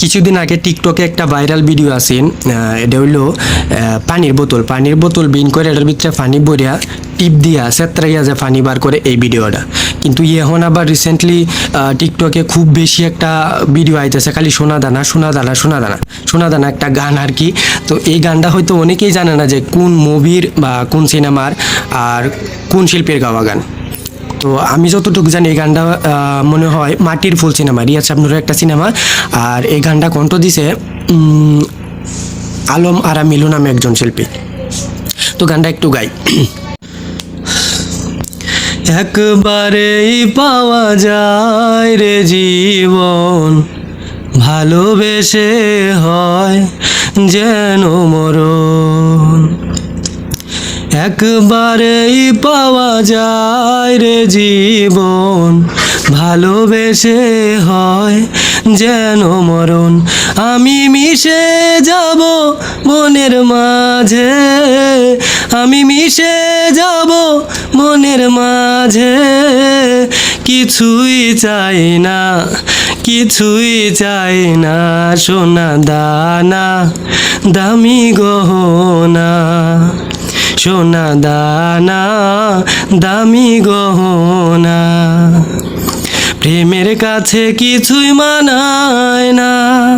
কিছুদিন আগে টিকটকে একটা ভাইরাল ভিডিও আছে, এটা হইলো পানির বোতল বিন করে এটার ভিতরে পানি ভরিয়া টিপ দিয়া সেত্রাইয়া যে পানি বার করে এই ভিডিওটা। কিন্তু এখন আবার রিসেন্টলি টিকটকে খুব বেশি একটা ভিডিও আইতেছে, খালি সোনা দানা সোনা দানা সোনা দানা সোনা দানা একটা গান আর কি। তো এই গানটা হয়তো অনেকেই জানে না যে কোন মুভির বা কোন সিনেমার আর কোন শিল্পীর গাওয়া গান। তো আমি যতটুকু জানি এই গানটা মনে হয় মাটির ফুল সিনেমা, রিয়াজ শাবনূরের একটা সিনেমা। আর এই গানটা কণ্ঠ দিছে আলম আরা মিলু নামে একজন শিল্পী। তো গানটা একটু গাই। একবারেই পাওয়া যায় রে জীবন, ভালোবেসে হয় যেন মরণ। একবারেই পাওয়া যায় রে জীবন, ভালোবেসে হয় যেন মরণ। আমি মিশে যাব মনের মাঝে, আমি মিশে যাব মনের মাঝে, কিছুই চাই না কিছুই চাই না, সোনা দানা দামি গহনা, সোনা দানা দামি গহনা। প্রেমের কাছে কিছুই মানায় না।